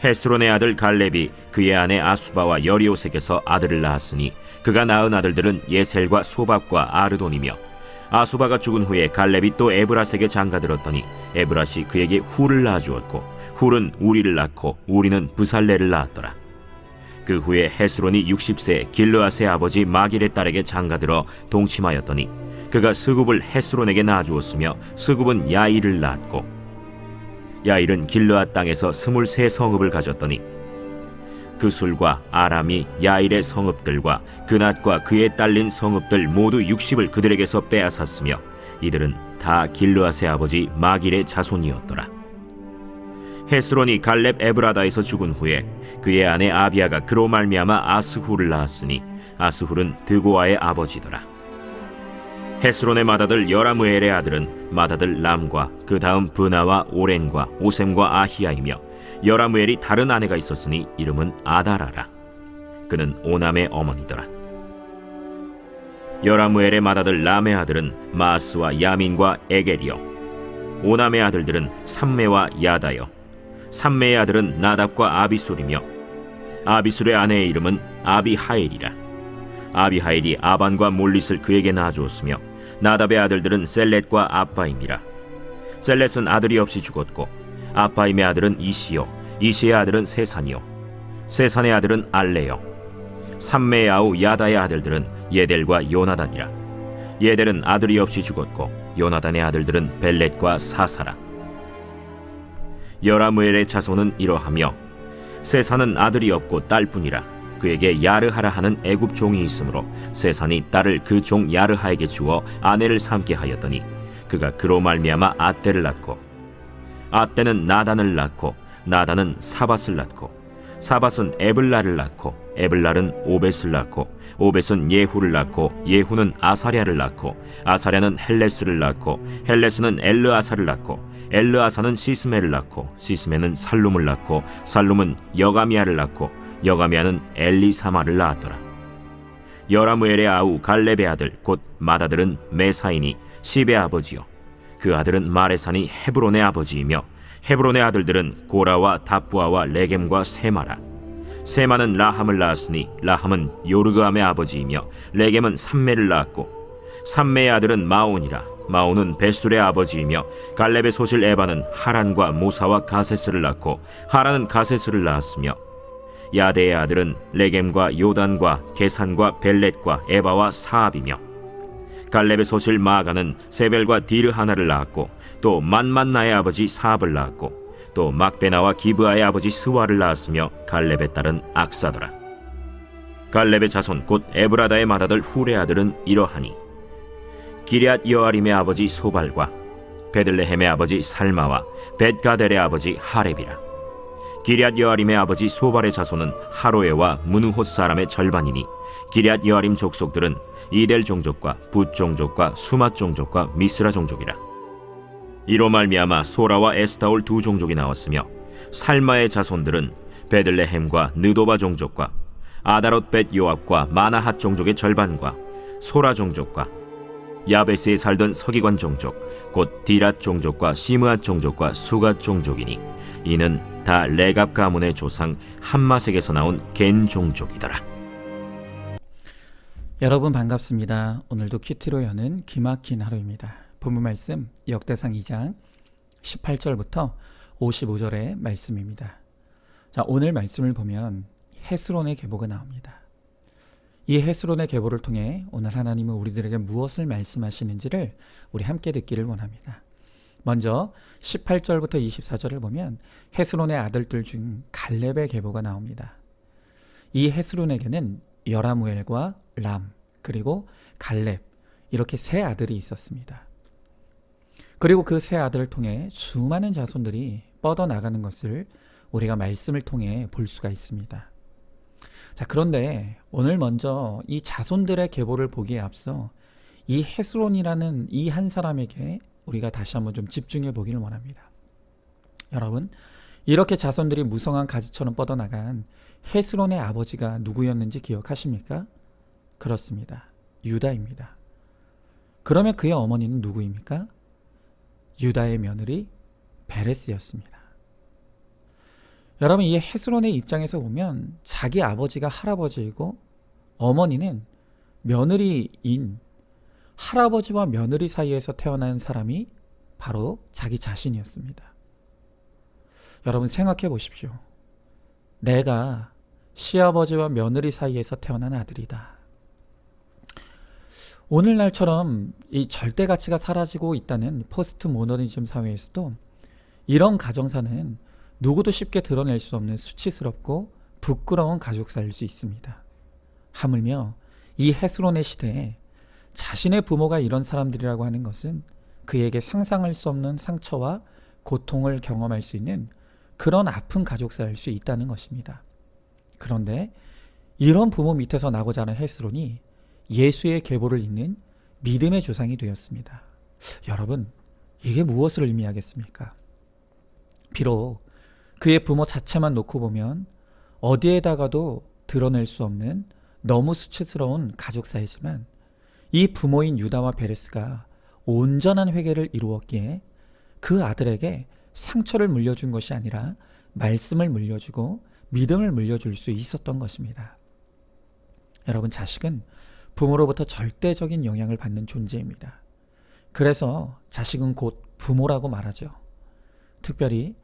헤스론의 아들 갈렙이 그의 아내 아수바와 여리오색에서 아들을 낳았으니 그가 낳은 아들들은 예셀과 소박과 아르돈이며, 아수바가 죽은 후에 갈렙이 또 에브라색에 장가들었더니 에브라시 그에게 훌을 낳아주었고 훌은 우리를 낳고 우리는 부살레를 낳았더라. 그 후에 헤스론이 60세에 길르앗의 아버지 마길의 딸에게 장가들어 동침하였더니 그가 스굽을 헤스론에게 낳아주었으며 스굽은 야일을 낳았고, 야일은 길르앗 땅에서 23성읍을 가졌더니 그술과 아람이 야일의 성읍들과 그낫과 그에 딸린 성읍들 모두 60을 그들에게서 빼앗았으며 이들은 다 길르앗의 아버지 마길의 자손이었더라. 헤스론이 갈렙 에브라다에서 죽은 후에 그의 아내 아비아가 그로 말미암아 아스훌을 낳았으니 아스훌은 드고아의 아버지더라. 헤스론의 맏아들 여라무엘의 아들은 맏아들 람과 그 다음 브나와 오렌과 오셈과 아히야이며, 여라무엘이 다른 아내가 있었으니 이름은 아다라라. 그는 오남의 어머니더라. 여라무엘의 맏아들 람의 아들은 마스와 야민과 에겔이요, 오남의 아들들은 삼메와 야다요, 삼메의 아들은 나답과 아비술이며 아비술의 아내의 이름은 아비하일이라. 아비하일이 아반과 몰릿을 그에게 낳아주었으며 나답의 아들들은 셀렛과 아빠임이라. 셀렛은 아들이 없이 죽었고 아빠임의 아들은 이시요, 이시의 아들은 세산이요, 세산의 아들은 알레요. 삼메의 아우 야다의 아들들은 예델과 요나단이라. 예델은 아들이 없이 죽었고 요나단의 아들들은 벨렛과 사사라. 여라무엘의 자손은 이러하며, 세산은 아들이 없고 딸뿐이라. 그에게 야르하라 하는 애굽 종이 있으므로 세산이 딸을 그 종 야르하에게 주어 아내를 삼게 하였더니 그가 그로 말미암아 아떼를 낳고, 아떼는 나단을 낳고 나단은 사밧을 낳고 사밧은 에블라를 낳고 에블랄은 오벳을 낳고 오벳은 예후를 낳고 예후는 아사랴를 낳고 아사랴는 헬레스를 낳고 헬레스는 엘르아사를 낳고 엘르아사는 시스메를 낳고 시스메는 살룸을 낳고 살룸은 여가미아를 낳고 여가미아는 엘리사마를 낳았더라. 여라무엘의 아우 갈렙의 아들 곧 맏아들은 메사이니 시베의 아버지요, 그 아들은 마레산이 헤브론의 아버지이며 헤브론의 아들들은 고라와 다부아와 레겜과 세마라. 세마는 라함을 낳았으니 라함은 요르그암의 아버지이며 레겜은 삼메를 낳았고, 삼메의 아들은 마온이라. 마온은 베술의 아버지이며 갈렙의 소실 에바는 하란과 모사와 가세스를 낳고 하란은 가세스를 낳았으며, 야데의 아들은 레겜과 요단과 게산과 벨렛과 에바와 사압이며, 갈렙의 소실 마가는 세벨과 디르하나를 낳았고 또 만만나의 아버지 사압을 낳았고 또 막베나와 기브아의 아버지 스와를 낳았으며 갈렙의 딸은 악사더라. 갈렙의 자손 곧 에브라다의 맏아들 훌의 아들은 이러하니, 기럇 여아림의 아버지 소발과 베들레헴의 아버지 살마와 벳가델의 아버지 하렙이라. 기럇 여아림의 아버지 소발의 자손은 하로에와 무누톳 사람의 절반이니 기럇 여아림 족속들은 이델 종족과 붓 종족과 수맛 종족과 미스라 종족이라. 이로 말미암아 소라와 에스타올 두 종족이 나왔으며, 살마의 자손들은 베들레헴과 느도바 종족과 아다롯 벳 요압과 마나핫 종족의 절반과 소라 종족과 야베스에 살던 서기관 종족 곧 디랏 종족과 시므앗 종족과 수갓 종족이니 이는 다 레갑 가문의 조상 함마색에서 나온 겐 종족이더라. 여러분 반갑습니다. 오늘도 큐티로 여는 기막힌 하루입니다. 본문 말씀 역대상 2장 18절부터 55절의 말씀입니다. 자, 오늘 말씀을 보면 헤스론의 계보가 나옵니다. 이 헤스론의 계보를 통해 오늘 하나님은 우리들에게 무엇을 말씀하시는지를 우리 함께 듣기를 원합니다. 먼저 18절부터 24절을 보면 헤스론의 아들들 중 갈렙의 계보가 나옵니다. 이 헤스론에게는 여라무엘과 람 그리고 갈렙 이렇게 세 아들이 있었습니다. 그리고 그 세 아들을 통해 수많은 자손들이 뻗어나가는 것을 우리가 말씀을 통해 볼 수가 있습니다. 자, 그런데 오늘 먼저 이 자손들의 계보를 보기에 앞서 이 헤스론이라는 이 한 사람에게 우리가 다시 한번 좀 집중해 보기를 원합니다. 여러분, 이렇게 자손들이 무성한 가지처럼 뻗어나간 헤스론의 아버지가 누구였는지 기억하십니까? 그렇습니다. 유다입니다. 그러면 그의 어머니는 유다의 며느리 베레스였습니다. 여러분, 이 헤스론의 입장에서 보면 자기 아버지가 할아버지이고 어머니는 며느리인, 할아버지와 며느리 사이에서 태어난 사람이 바로 자기 자신이었습니다. 여러분, 생각해 보십시오. 내가 시아버지와 며느리 사이에서 태어난 아들이다. 오늘날처럼 이 절대 가치가 사라지고 있다는 포스트 모더니즘 사회에서도 이런 가정사는 누구도 쉽게 드러낼 수 없는 수치스럽고 부끄러운 가족사일 수 있습니다. 하물며 이 헤스론의 시대에 자신의 부모가 이런 사람들이라고 하는 것은 그에게 상상할 수 없는 상처와 고통을 경험할 수 있는 그런 아픈 가족사일 수 있다는 것입니다. 그런데 이런 부모 밑에서 나고 자란 헤스론이 예수의 계보를 잇는 믿음의 조상이 되었습니다. 여러분, 이게 무엇을 의미하겠습니까? 비록 그의 부모 자체만 놓고 보면 어디에다가도 드러낼 수 없는 너무 수치스러운 가족사이지만 이 부모인 유다와 베레스가 온전한 회개를 이루었기에 그 아들에게 상처를 물려준 것이 아니라 말씀을 물려주고 믿음을 물려줄 수 있었던 것입니다. 여러분, 자식은 부모로부터 절대적인 영향을 받는 존재입니다. 그래서 자식은 곧 부모라고 말하죠. 특별히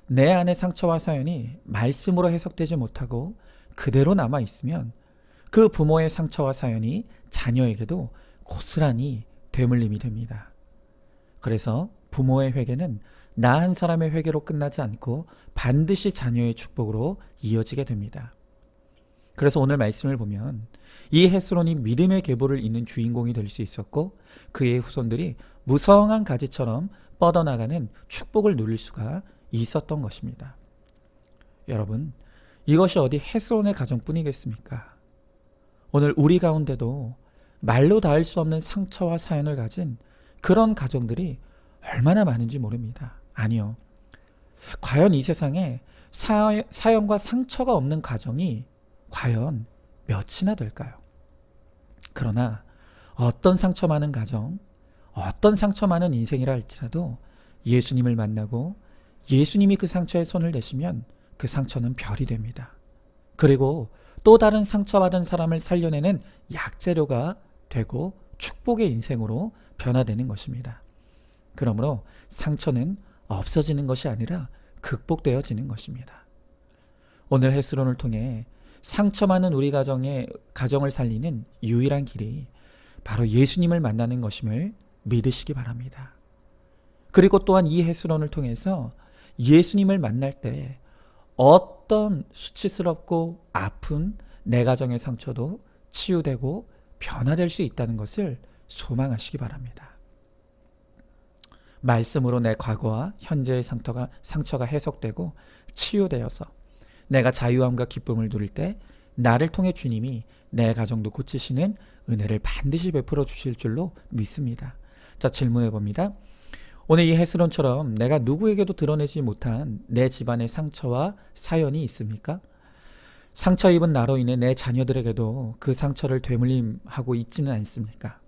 내 안의 상처와 사연이 말씀으로 해석되지 못하고 그대로 남아 있으면 그 부모의 상처와 사연이 자녀에게도 고스란히 되물림이 됩니다. 그래서 부모의 회개는 나 한 사람의 회개로 끝나지 않고 반드시 자녀의 축복으로 이어지게 됩니다. 그래서 오늘 말씀을 보면 이 헤스론이 믿음의 계보를 잇는 주인공이 될 수 있었고 그의 후손들이 무성한 가지처럼 뻗어나가는 축복을 누릴 수가 있었던 것입니다. 여러분, 이것이 어디 헤스론의 가정뿐이겠습니까? 오늘 우리 가운데도 말로 닿을 수 없는 상처와 사연을 가진 그런 가정들이 얼마나 많은지 모릅니다. 아니요. 과연 이 세상에 사연과 상처가 없는 가정이 과연 몇이나 될까요? 그러나 어떤 상처 많은 가정, 어떤 상처 많은 인생이라 할지라도 예수님을 만나고 예수님이 그 상처에 손을 대시면 그 상처는 별이 됩니다. 그리고 또 다른 상처받은 사람을 살려내는 약재료가 되고 축복의 인생으로 변화되는 것입니다. 그러므로 상처는 없어지는 것이 아니라 극복되어지는 것입니다. 오늘 헤스론을 통해 상처 많은 우리 가정을 살리는 유일한 길이 바로 예수님을 만나는 것임을 믿으시기 바랍니다. 그리고 또한 이 헤스론을 통해서 예수님을 만날 때 어떤 수치스럽고 아픈 내 가정의 상처도 치유되고 변화될 수 있다는 것을 소망하시기 바랍니다. 말씀으로 내 과거와 현재의 상처가 해석되고 치유되어서 내가 자유함과 기쁨을 누릴 때 나를 통해 주님이 내 가정도 고치시는 은혜를 반드시 베풀어 주실 줄로 믿습니다. 자, 질문해 봅니다. 오늘 이 헤스론처럼 내가 누구에게도 드러내지 못한 내 집안의 상처와 사연이 있습니까? 상처 입은 나로 인해 내 자녀들에게도 그 상처를 되물림하고 있지는 않습니까?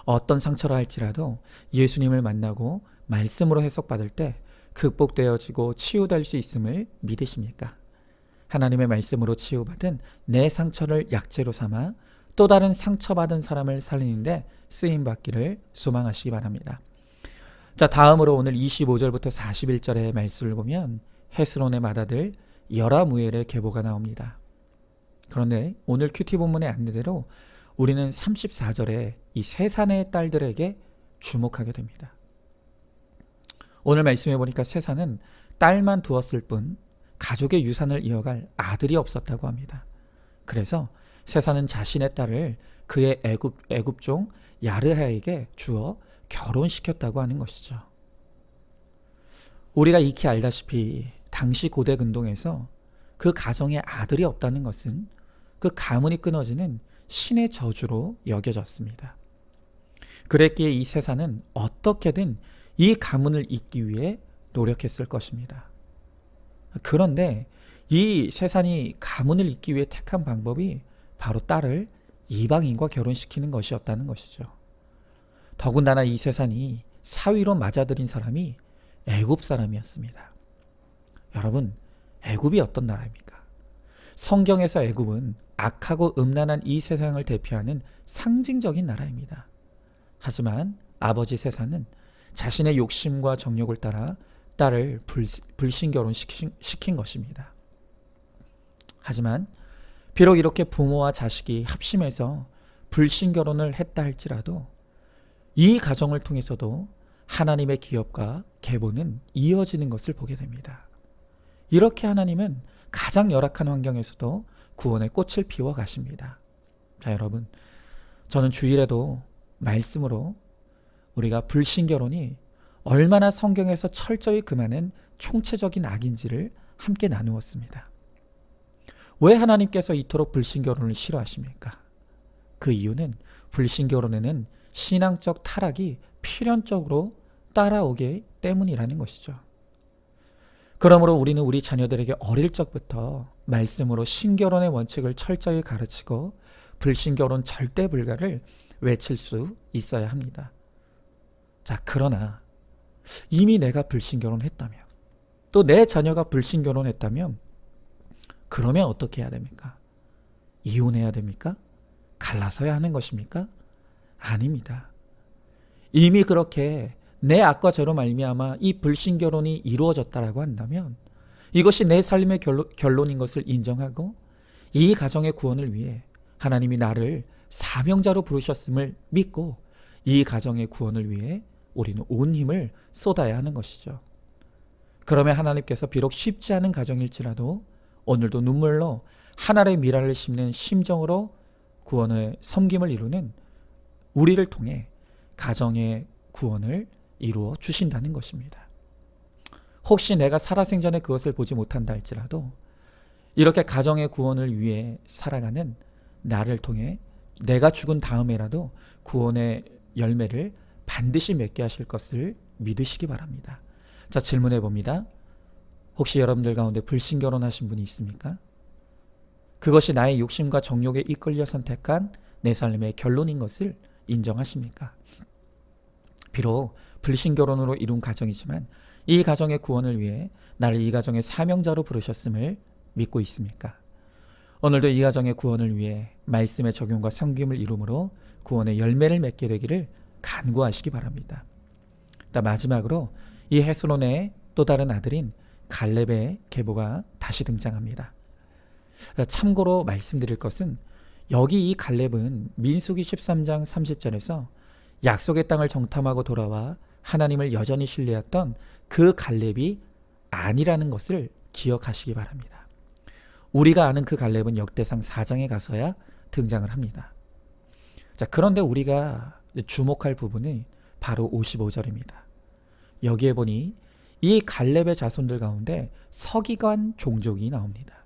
어떤 상처라 할지라도 예수님을 만나고 말씀으로 해석받을 때 극복되어지고 치유될 수 있음을 믿으십니까? 하나님의 말씀으로 치유받은 내 상처를 약재로 삼아 또 다른 상처받은 사람을 살리는데 쓰임받기를 소망하시기 바랍니다. 자, 다음으로 오늘 25절부터 41절의 말씀을 보면 헤스론의 맏아들 여라무엘의 계보가 나옵니다. 그런데 오늘 큐티 본문의 안내대로 우리는 34절에 이 세 사내의 딸들에게 주목하게 됩니다. 오늘 말씀해 보니까 세 사는 딸만 두었을 뿐 가족의 유산을 이어갈 아들이 없었다고 합니다. 그래서 세 사는 자신의 딸을 그의 애굽종 야르하에게 주어 결혼시켰다고 하는 것이죠. 우리가 익히 알다시피 당시 고대 근동에서 그 가정에 아들이 없다는 것은 그 가문이 끊어지는 신의 저주로 여겨졌습니다. 그랬기에 이 세사는 어떻게든 이 가문을 잇기 위해 노력했을 것입니다. 그런데 이 세산이 가문을 잇기 위해 택한 방법이 바로 딸을 이방인과 결혼시키는 것이었다는 것이죠. 더군다나 이 세산이 사위로 맞아들인 사람이 애굽 사람이었습니다. 여러분, 애굽이 어떤 나라입니까? 성경에서 애굽은 악하고 음란한 이 세상을 대표하는 상징적인 나라입니다. 하지만 아버지 세사는 자신의 욕심과 정욕을 따라 딸을 불신 결혼시킨 것입니다. 하지만 비록 이렇게 부모와 자식이 합심해서 불신 결혼을 했다 할지라도 이 가정을 통해서도 하나님의 기업과 계보는 이어지는 것을 보게 됩니다. 이렇게 하나님은 가장 열악한 환경에서도 구원의 꽃을 피워 가십니다. 자, 여러분, 저는 주일에도 말씀으로 우리가 불신 결혼이 얼마나 성경에서 철저히 금하는 총체적인 악인지를 함께 나누었습니다. 왜 하나님께서 이토록 불신 결혼을 싫어하십니까? 그 이유는 불신 결혼에는 신앙적 타락이 필연적으로 따라오기 때문이라는 것이죠. 그러므로 우리는 우리 자녀들에게 어릴 적부터 말씀으로 신결혼의 원칙을 철저히 가르치고 불신결혼 절대 불가를 외칠 수 있어야 합니다. 자, 그러나 이미 내가 불신결혼했다면, 또 내 자녀가 불신결혼했다면 그러면 어떻게 해야 됩니까? 이혼해야 됩니까? 갈라서야 하는 것입니까? 아닙니다. 이미 그렇게 내 악과 죄로 말미암아 이 불신결혼이 이루어졌다라고 한다면 이것이 내 삶의 결론인 것을 인정하고 이 가정의 구원을 위해 하나님이 나를 사명자로 부르셨음을 믿고 이 가정의 구원을 위해 우리는 온 힘을 쏟아야 하는 것이죠. 그러면 하나님께서 비록 쉽지 않은 가정일지라도 오늘도 눈물로 하나의 미랄을 심는 심정으로 구원의 섬김을 이루는 우리를 통해 가정의 구원을 이루어 주신다는 것입니다. 혹시 내가 살아생전에 그것을 보지 못한다 할지라도 이렇게 가정의 구원을 위해 살아가는 나를 통해 내가 죽은 다음에라도 구원의 열매를 반드시 맺게 하실 것을 믿으시기 바랍니다. 자, 질문해 봅니다. 혹시 여러분들 가운데 불신결혼하신 분이 있습니까? 그것이 나의 욕심과 정욕에 이끌려 선택한 내 삶의 결론인 것을 인정하십니까? 비록 불신결혼으로 이룬 가정이지만 이 가정의 구원을 위해 나를 이 가정의 사명자로 부르셨음을 믿고 있습니까? 오늘도 이 가정의 구원을 위해 말씀의 적용과 섬김을 이루므로 구원의 열매를 맺게 되기를 간구하시기 바랍니다. 마지막으로 이 헤스론의 또 다른 아들인 갈렙의 계보가 다시 등장합니다. 참고로 말씀드릴 것은 여기 이 갈렙은 민수기 13장 30절에서 약속의 땅을 정탐하고 돌아와 하나님을 여전히 신뢰했던 그 갈렙이 아니라는 것을 기억하시기 바랍니다. 우리가 아는 그 갈렙은 역대상 4장에 가서야 등장을 합니다. 자, 그런데 우리가 주목할 부분이 바로 55절입니다. 여기에 보니 이 갈렙의 자손들 가운데 서기관 종족이 나옵니다.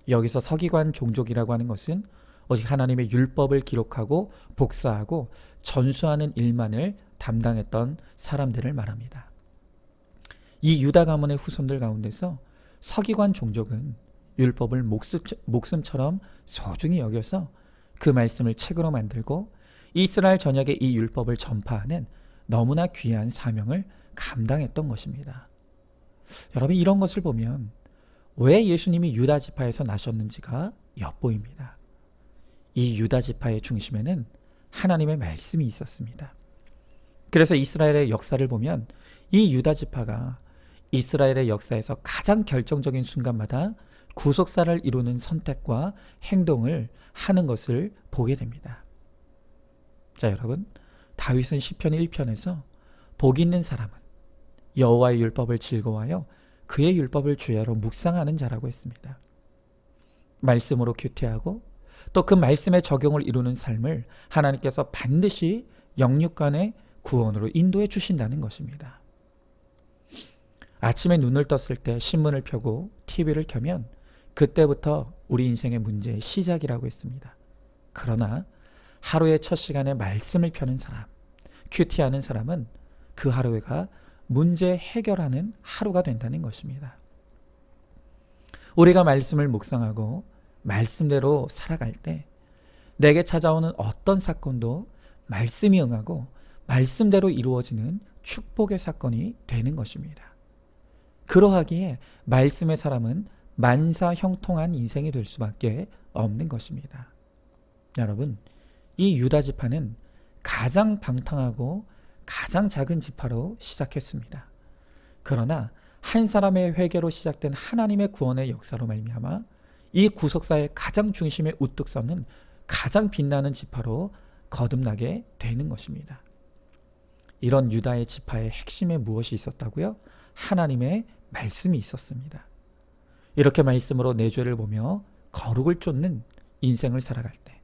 여기서 서기관 종족이라고 하는 것은 오직 하나님의 율법을 기록하고 복사하고 전수하는 일만을 담당했던 사람들을 말합니다. 이 유다 가문의 후손들 가운데서 서기관 종족은 율법을 목숨처럼 소중히 여겨서 그 말씀을 책으로 만들고 이스라엘 전역에 이 율법을 전파하는 너무나 귀한 사명을 감당했던 것입니다. 여러분, 이런 것을 보면 왜 예수님이 유다 지파에서 나셨는지가 엿보입니다. 이 유다 지파의 중심에는 하나님의 말씀이 있었습니다. 그래서 이스라엘의 역사를 보면 이 유다 지파가 이스라엘의 역사에서 가장 결정적인 순간마다 구속사를 이루는 선택과 행동을 하는 것을 보게 됩니다. 자, 여러분, 다윗은 시편 1편에서 복 있는 사람은 여호와의 율법을 즐거워하여 그의 율법을 주야로 묵상하는 자라고 했습니다. 말씀으로 큐티하고 또 그 말씀의 적용을 이루는 삶을 하나님께서 반드시 영육간의 구원으로 인도해 주신다는 것입니다. 아침에 눈을 떴을 때 신문을 펴고 TV를 켜면 그때부터 우리 인생의 문제의 시작이라고 했습니다. 그러나 하루의 첫 시간에 말씀을 펴는 사람, 큐티하는 사람은 그 하루가 문제 해결하는 하루가 된다는 것입니다. 우리가 말씀을 묵상하고 말씀대로 살아갈 때 내게 찾아오는 어떤 사건도 말씀이 응하고 말씀대로 이루어지는 축복의 사건이 되는 것입니다. 그러하기에 말씀의 사람은 만사 형통한 인생이 될 수밖에 없는 것입니다. 여러분, 이 유다 지파는 가장 방탕하고 가장 작은 지파로 시작했습니다. 그러나 한 사람의 회개로 시작된 하나님의 구원의 역사로 말미암아 이 구속사의 가장 중심에 우뚝 서는 가장 빛나는 지파로 거듭나게 되는 것입니다. 이런 유다의 지파의 핵심에 무엇이 있었다고요? 하나님의 말씀이 있었습니다. 이렇게 말씀으로 내 죄를 보며 거룩을 쫓는 인생을 살아갈 때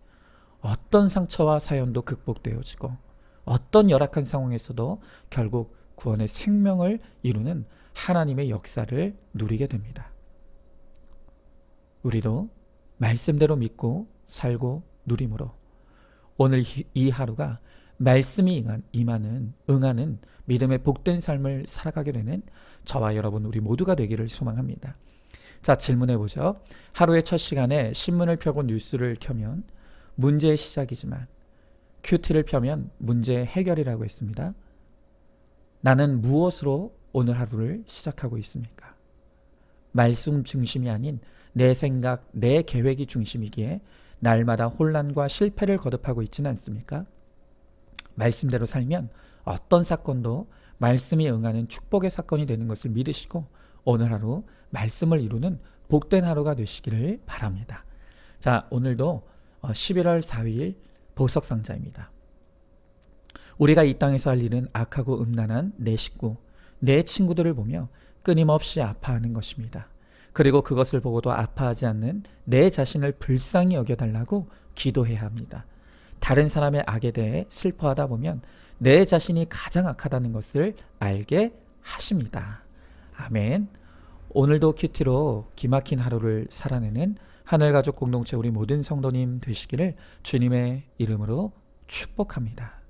어떤 상처와 사연도 극복되어지고 어떤 열악한 상황에서도 결국 구원의 생명을 이루는 하나님의 역사를 누리게 됩니다. 우리도 말씀대로 믿고 살고 누림으로 오늘 이 하루가 말씀이 응하는 믿음의 복된 삶을 살아가게 되는 저와 여러분 우리 모두가 되기를 소망합니다. 자, 질문해 보죠. 하루의 첫 시간에 신문을 펴고 뉴스를 켜면 문제의 시작이지만 큐티를 펴면 문제의 해결이라고 했습니다. 나는 무엇으로 오늘 하루를 시작하고 있습니까? 말씀 중심이 아닌 내 생각, 내 계획이 중심이기에 날마다 혼란과 실패를 거듭하고 있지는 않습니까? 말씀대로 살면 어떤 사건도 말씀이 응하는 축복의 사건이 되는 것을 믿으시고 오늘 하루 말씀을 이루는 복된 하루가 되시기를 바랍니다. 자, 오늘도 11월 4일 보석상자입니다. 우리가 이 땅에서 할 일은 악하고 음란한 내 식구, 내 친구들을 보며 끊임없이 아파하는 것입니다. 그리고 그것을 보고도 아파하지 않는 내 자신을 불쌍히 여겨달라고 기도해야 합니다. 다른 사람의 악에 대해 슬퍼하다 보면 내 자신이 가장 악하다는 것을 알게 하십니다. 아멘. 오늘도 큐티로 기막힌 하루를 살아내는 하늘가족 공동체 우리 모든 성도님 되시기를 주님의 이름으로 축복합니다.